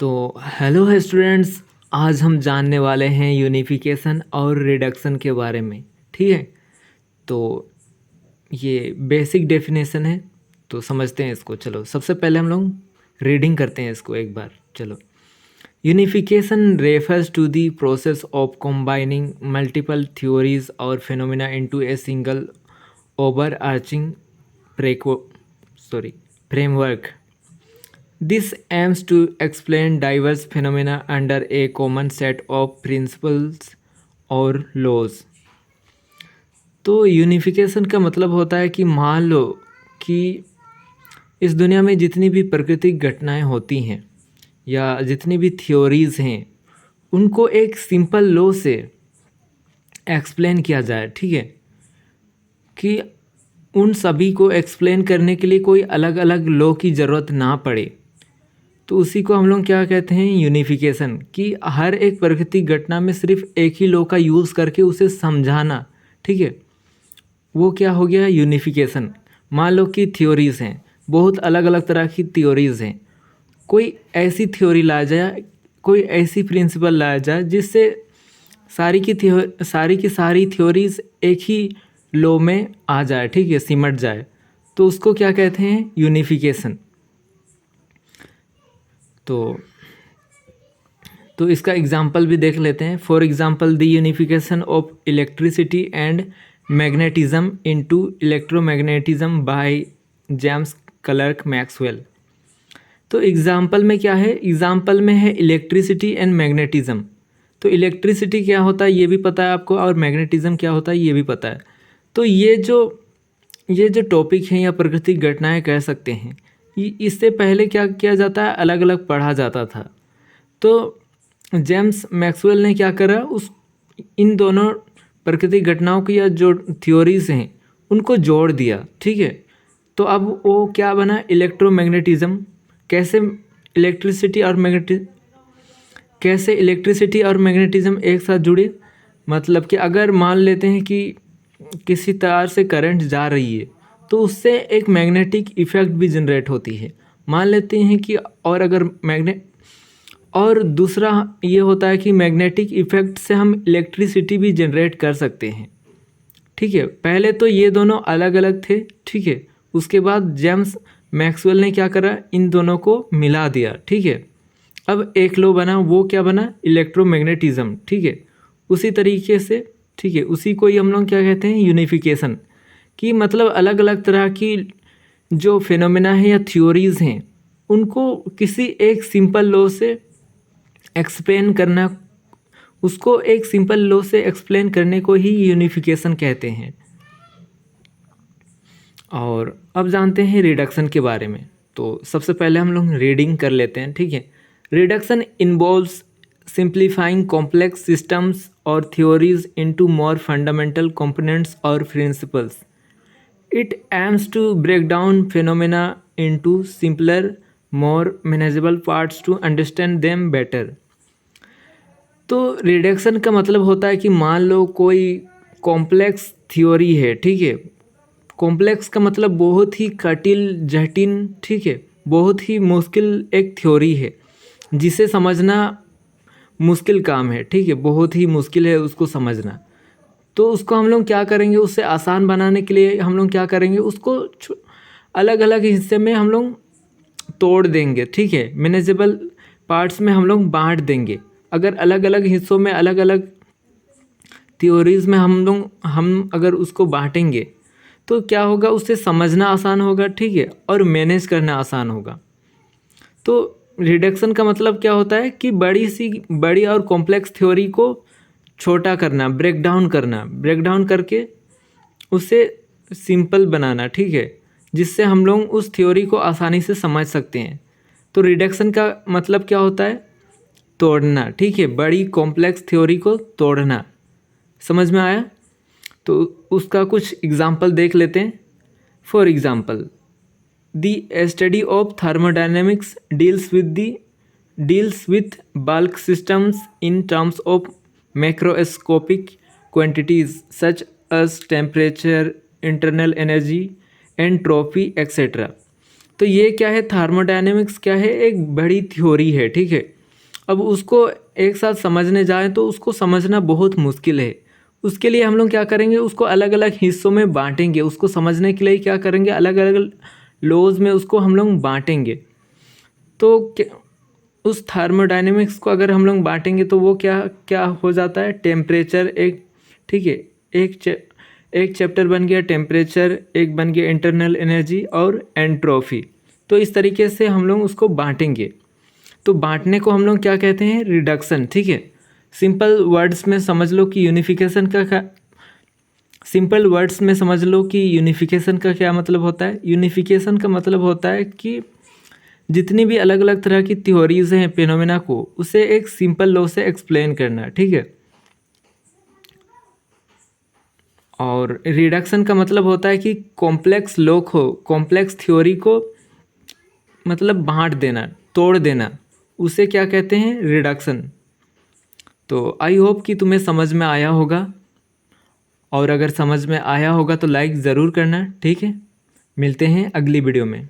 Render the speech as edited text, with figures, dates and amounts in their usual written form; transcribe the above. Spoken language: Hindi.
तो हेलो है स्टूडेंट्स। आज हम जानने वाले हैं यूनिफिकेशन और रिडक्शन के बारे में। ठीक है, तो ये बेसिक डेफिनेशन है, तो समझते हैं इसको। चलो सबसे पहले हम लोग रीडिंग करते हैं इसको एक बार। चलो, unification refers to the process of combining multiple theories और phenomena into a single overarching framework. This aims to explain diverse phenomena under a common set of principles और laws. तो यूनिफिकेशन का मतलब होता है कि मान लो कि इस दुनिया में जितनी भी प्राकृतिक घटनाएं होती हैं या जितनी भी थ्योरीज हैं, उनको एक सिंपल लॉ से एक्सप्लेन किया जाए। ठीक है, कि उन सभी को एक्सप्लेन करने के लिए कोई अलग अलग लॉ की ज़रूरत ना पड़े। तो उसी को हम लोग क्या कहते हैं, यूनिफिकेशन। कि हर एक प्राकृतिक घटना में सिर्फ एक ही लॉ का यूज़ करके उसे समझाना। ठीक है, वो क्या हो गया, यूनिफिकेशन। मान लो कि थ्योरीज़ हैं, बहुत अलग अलग तरह की थ्योरीज़ हैं। कोई ऐसी थ्योरी लाया जाए, कोई ऐसी प्रिंसिपल लाया जाए जिससे सारी की सारी थ्योरीज एक ही लॉ में आ जाए। ठीक है, सिमट जाए, तो उसको क्या कहते हैं, यूनिफिकेशन। तो इसका एग्जाम्पल भी देख लेते हैं। For example, the unification of electricity and magnetism into electromagnetism by James clerk Maxwell. तो एग्जाम्पल में क्या है, एग्जाम्पल में है इलेक्ट्रिसिटी एंड मैग्नेटिज्म। तो इलेक्ट्रिसिटी क्या होता है ये भी पता है आपको, और मैग्नेटिज्म क्या होता है ये भी पता है। तो ये जो टॉपिक हैं या प्राकृतिक घटनाएं कह सकते हैं, इससे पहले क्या किया जाता है, अलग अलग पढ़ा जाता था। तो जेम्स मैक्सवेल ने क्या करा, इन दोनों प्राकृतिक घटनाओं की या जो थ्योरीज हैं उनको जोड़ दिया। ठीक है, तो अब वो क्या बना, इलेक्ट्रोमैग्नेटिज्म। कैसे इलेक्ट्रिसिटी और मैग्नेटिज्म एक साथ जुड़े। मतलब कि अगर मान लेते हैं कि किसी तार से करंट जा रही है, तो उससे एक मैग्नेटिक इफ़ेक्ट भी जनरेट होती है। मान लेते हैं कि और दूसरा ये होता है कि मैग्नेटिक इफ़ेक्ट से हम इलेक्ट्रिसिटी भी जनरेट कर सकते हैं। ठीक है, पहले तो ये दोनों अलग अलग थे। ठीक है, उसके बाद जेम्स मैक्सवेल ने क्या करा, इन दोनों को मिला दिया। ठीक है, अब एक लॉ बना, वो क्या बना, इलेक्ट्रोमैग्नेटिज्म। ठीक है, उसी तरीके से, ठीक है, उसी को ही हम लोग क्या कहते हैं, यूनिफिकेशन। कि मतलब अलग अलग तरह की जो फिनोमेना है या थ्योरीज हैं, उनको किसी एक सिंपल लॉ से एक्सप्लेन करना, उसको एक सिंपल लॉ से एक्सप्लेन करने को ही यूनिफिकेशन कहते हैं। और अब जानते हैं रिडक्शन के बारे में। तो सबसे पहले हम लोग रीडिंग कर लेते हैं। ठीक है, reduction involves simplifying complex systems और theories into more fundamental components और principles. It aims to break down phenomena into simpler more manageable parts to understand them better. तो रिडक्शन का मतलब होता है कि मान लो कोई कॉम्प्लेक्स थ्योरी है। ठीक है, कॉम्प्लेक्स का मतलब बहुत ही कठिन, जटिल, ठीक है, बहुत ही मुश्किल एक थ्योरी है जिसे समझना मुश्किल काम है। ठीक है, बहुत ही मुश्किल है उसको समझना। तो उसको हम लोग क्या करेंगे, उससे आसान बनाने के लिए हम लोग क्या करेंगे, उसको अलग अलग हिस्से में हम लोग तोड़ देंगे। ठीक है, मैनेजेबल पार्ट्स में हम लोग बांट देंगे। अगर अलग अलग हिस्सों में अलग अलग थ्योरीज में हम अगर उसको बांटेंगे तो क्या होगा, उससे समझना आसान होगा। ठीक है, और मैनेज करना आसान होगा। तो रिडक्शन का मतलब क्या होता है कि बड़ी और कॉम्प्लेक्स थ्योरी को छोटा करना, ब्रेक डाउन करके उसे सिंपल बनाना। ठीक है, जिससे हम लोग उस थ्योरी को आसानी से समझ सकते हैं। तो रिडक्शन का मतलब क्या होता है, तोड़ना। ठीक है, बड़ी कॉम्प्लेक्स थ्योरी को तोड़ना। समझ में आया? तो उसका कुछ एग्जाम्पल देख लेते हैं। For example, the study of thermodynamics deals with bulk systems in terms of macroscopic quantities such as temperature, internal energy, entropy etcetera. तो ये क्या है, थर्मोडायनेमिक्स क्या है, एक बड़ी थ्योरी है, ठीक है। अब उसको एक साथ समझने जाएं तो उसको समझना बहुत मुश्किल है। उसके लिए हम लोग क्या करेंगे, उसको अलग अलग हिस्सों में बांटेंगे। उसको समझने के लिए क्या करेंगे, अलग अलग लॉज में उसको हम लोग बांटेंगे। तो उस थर्मोडायनेमिक्स को अगर हम लोग बांटेंगे तो वो क्या क्या हो जाता है, टेम्परेचर एक, ठीक है, एक चैप्टर बन गया टेम्परेचर, एक बन गया इंटरनल एनर्जी और एंट्रोफी। तो इस तरीके से हम लोग उसको बांटेंगे। तो बांटने को हम लोग क्या कहते हैं, रिडक्शन, ठीक है। सिंपल वर्ड्स में समझ लो कि यूनिफिकेशन का क्या, सिंपल वर्ड्स में समझ लो कि यूनिफिकेशन का क्या मतलब होता है। यूनिफिकेशन का मतलब होता है कि जितनी भी अलग अलग तरह की थ्योरीज हैं फिनोमेना को, उसे एक सिंपल लॉ से एक्सप्लेन करना, ठीक है। और रिडक्शन का मतलब होता है कि कॉम्प्लेक्स लॉ को, कॉम्प्लेक्स थ्योरी को मतलब बांट देना, तोड़ देना, उसे क्या कहते हैं, रिडक्शन। तो आई होप कि तुम्हें समझ में आया होगा, और अगर समझ में आया होगा तो लाइक ज़रूर करना, ठीक है। मिलते हैं अगली वीडियो में।